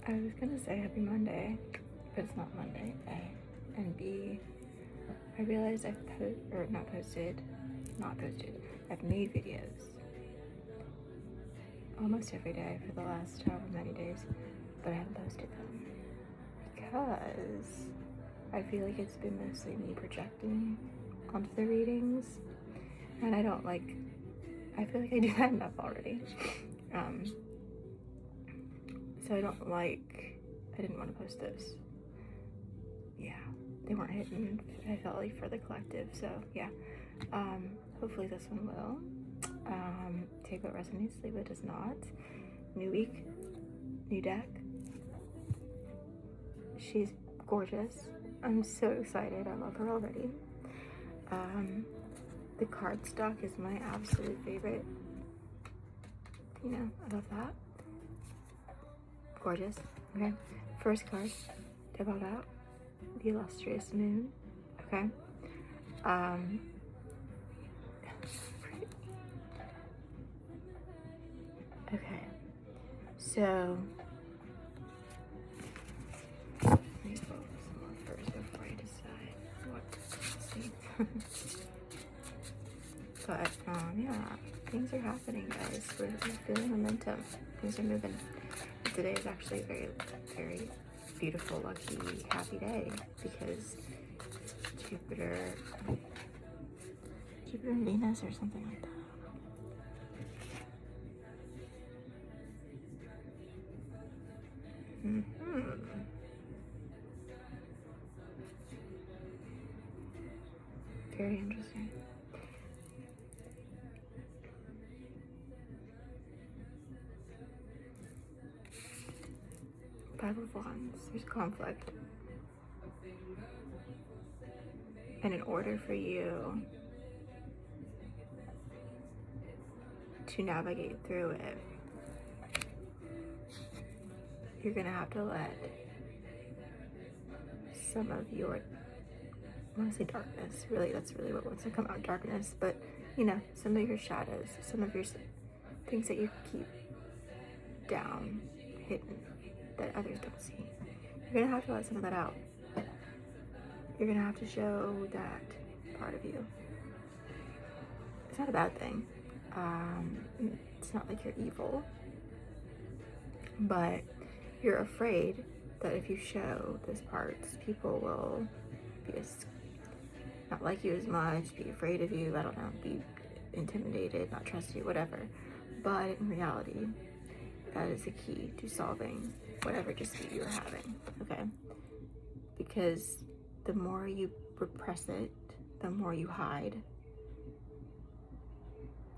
I was gonna say happy Monday, but it's not Monday, A. And B, I realized I've not posted, I've made videos almost every day for the last however many days, but I haven't posted them because I feel like it's been mostly me projecting onto the readings, and I feel like I do that enough already. So I didn't want to post those. Yeah, they weren't hidden, I felt like, for the collective, so yeah. Hopefully this one will. Take what resonates, leave what does not. New week, new deck. She's gorgeous. I'm so excited. I love her already. The cardstock is my absolute favorite. You know, I love that. Gorgeous. Okay. First card, Devout Out, the Illustrious Moon. Okay. Okay. So let me pull some more first before I decide what to see. But yeah, things are happening, guys. We're feeling momentum. Things are moving. Today is actually a very, very beautiful, lucky, happy day because Jupiter and Venus or something like that. Very interesting. Five of Wands, there's conflict. And in order for you to navigate through it, you're gonna have to let some of your, I want to say darkness, really, that's really what wants to come out, darkness, but you know, some of your shadows, some of your things that you keep down, hidden, that others don't see. You're gonna have to let some of that out. You're gonna have to show that part of you. It's not a bad thing. It's not like you're evil, but you're afraid that if you show those parts, people will not like you as much, be afraid of you, I don't know, be intimidated, not trust you, whatever. But in reality, that is the key to solving whatever dispute you're having, okay? Because the more you repress it, the more you hide,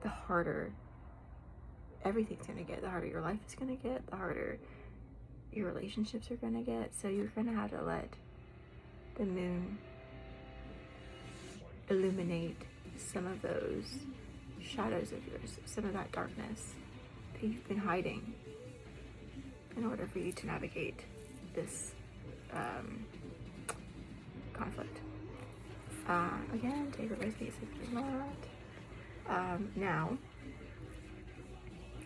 the harder everything's gonna get, the harder your life is gonna get, the harder your relationships are gonna get. So you're gonna have to let the moon illuminate some of those shadows of yours, some of that darkness that you've been hiding in order for you to navigate this conflict. Again, take a risk, if you're not. Now,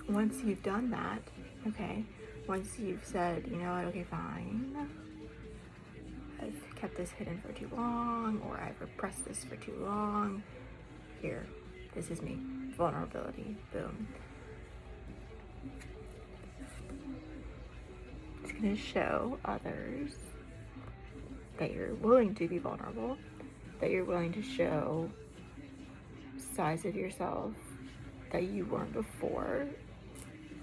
once you've done that, okay, once you've said, you know what, okay, fine, I've kept this hidden for too long, or I've repressed this for too long, here, this is me, vulnerability, boom. It's gonna show others that you're willing to be vulnerable, that you're willing to show sides of yourself that you weren't before,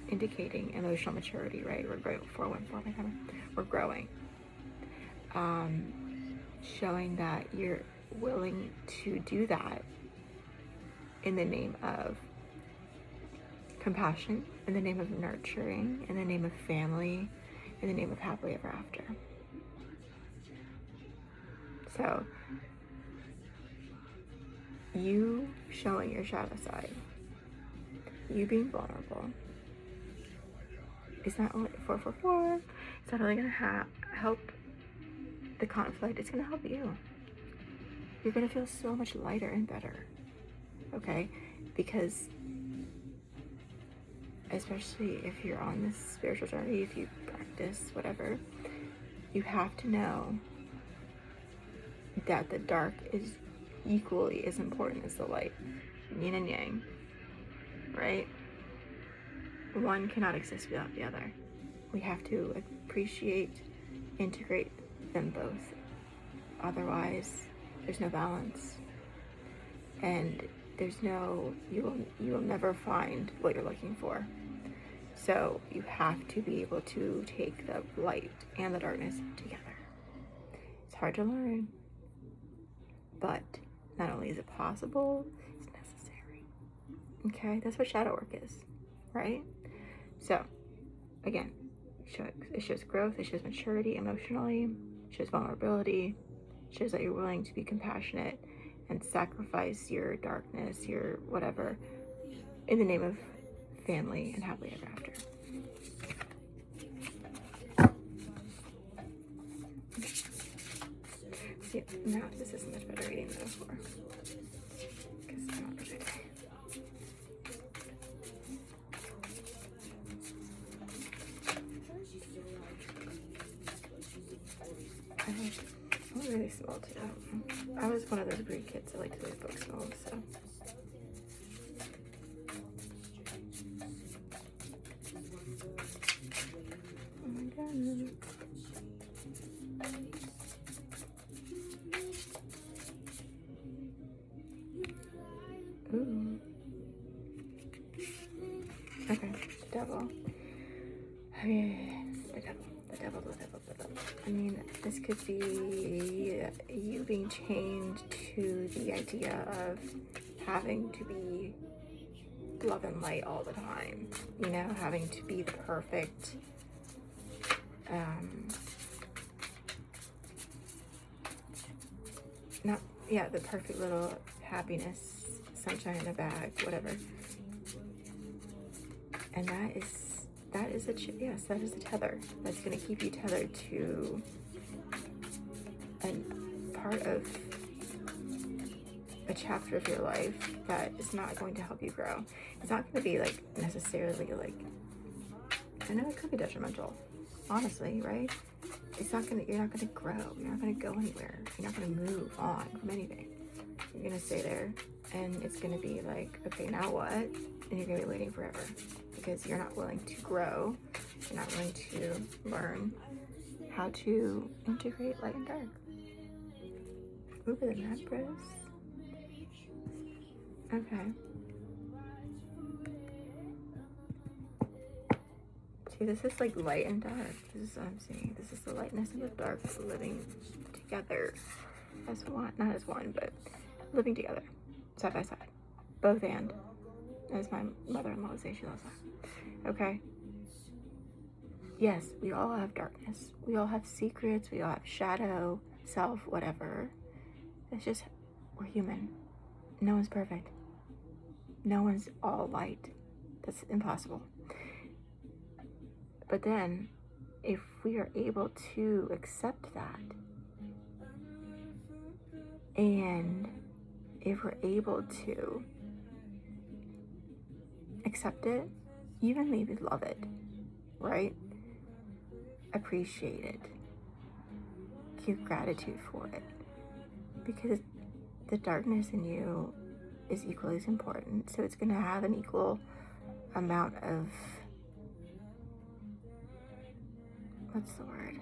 indicating emotional maturity, right? We're growing, 414, my camera. We're growing. Showing that you're willing to do that in the name of compassion, in the name of nurturing, in the name of family, in the name of happily ever after. So, you showing your shadow side, you being vulnerable, it's not only 444, it's not only gonna help the conflict, it's gonna help you. You're gonna feel so much lighter and better, okay? Because especially if you're on this spiritual journey, if you practice whatever, you have to know that the dark is equally as important as the light. Yin and yang, right? One cannot exist without the other. We have to appreciate, integrate them both. Otherwise, there's no balance. And you will never find what you're looking for. So you have to be able to take the light and the darkness together. It's hard to learn, but not only is it possible, it's necessary. Okay, that's what shadow work is, right? So, again, it shows growth, it shows maturity emotionally, it shows vulnerability, it shows that you're willing to be compassionate and sacrifice your darkness, your whatever, in the name of family and happily ever after. See, now this is much better reading than before. Because I'm not really. I'm really small too. I was one of those weird kids that liked to read books small, so. Oh my god. Ooh. Okay, the devil. I mean, the devil. I mean, this could be you being chained to the idea of having to be love and light all the time. You know, having to be the perfect, the perfect little happiness, sunshine in a bag, whatever. And that is a tether that's going to keep you tethered to a part of a chapter of your life that is not going to help you grow. It's not going to be like necessarily like, I know it could be detrimental, honestly, right? You're not gonna grow. You're not gonna go anywhere. You're not gonna move on from anything. You're gonna stay there, and it's gonna be like, okay, now what? And you're gonna be waiting forever because you're not willing to grow. You're not willing to learn how to integrate light and dark. Look at the Empress. Okay. See, this is like light and dark. This is what I'm saying. This is the lightness and the dark living together as one. Not as one, but living together, side by side. Both and. As my mother-in-law would say, she loves that. Okay? Yes, we all have darkness. We all have secrets. We all have shadow, self, whatever. It's just, we're human. No one's perfect. No one's all light. That's impossible. But then, if we are able to accept that, and if we're able to accept it, even maybe love it, right? Appreciate it. Give gratitude for it. Because the darkness in you is equally as important. So it's going to have an equal amount of, what's the word?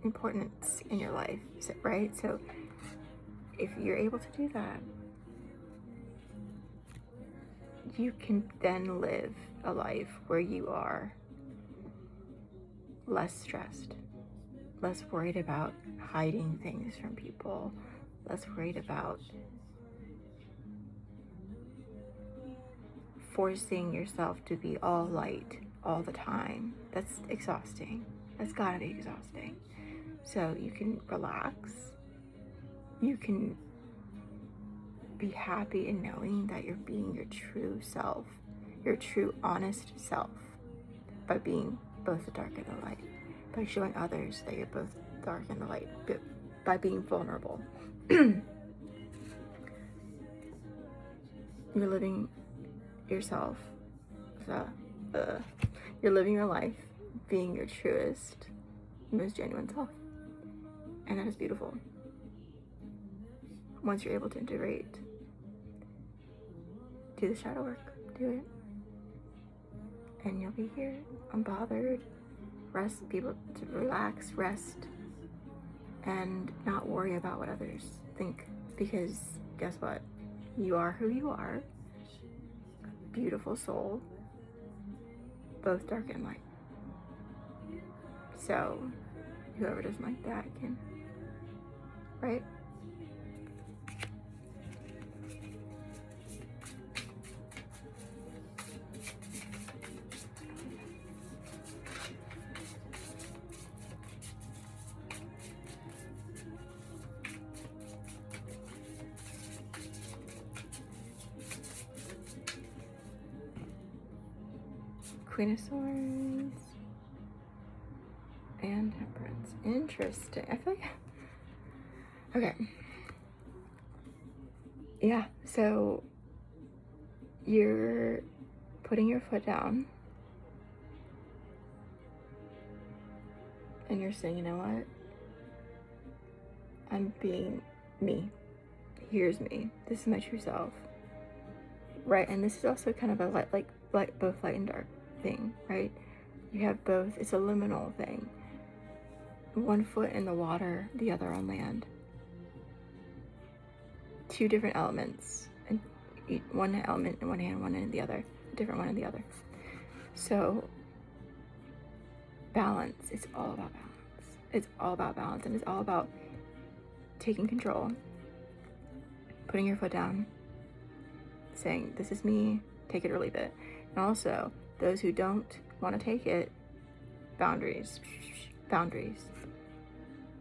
Importance in your life, right? So if you're able to do that, you can then live a life where you are less stressed, less worried about hiding things from people, less worried about forcing yourself to be all light all the time. That's exhausting. That's gotta be exhausting. So you can relax. You can be happy in knowing that you're being your true self, your true honest self, by being both the dark and the light, by showing others that you're both dark and the light, by being vulnerable. You're living yourself. So, you're living your life being your truest, most genuine self. And that is beautiful. Once you're able to integrate, do the shadow work, do it. And you'll be here, unbothered, rest, be able to relax, rest, and not worry about what others think. Because guess what? You are who you are. A beautiful soul, both dark and light. So whoever doesn't like that can, right? Queen of Swords and Temperance. Interesting. I feel like, okay. Yeah, so you're putting your foot down and you're saying, you know what? I'm being me. Here's me. This is my true self. Right? And this is also kind of a light, both light and dark thing, right? You have both. It's a liminal thing. One foot in the water, the other on land. Two different elements, and one element in one hand, one in the other, a different one in the other. So balance. It's all about balance. It's all about balance, and it's all about taking control, putting your foot down, saying, this is me, take it or leave it. And also, those who don't want to take it, boundaries.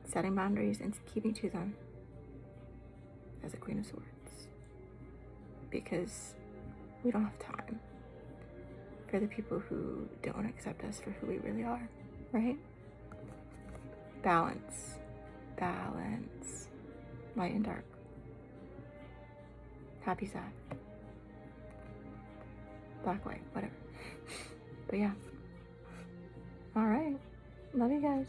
Setting boundaries and keeping to them as a Queen of Swords. Because we don't have time for the people who don't accept us for who we really are, right? Balance. Light and dark. Happy, sad. Black, white, whatever. But yeah. All right. Love you guys.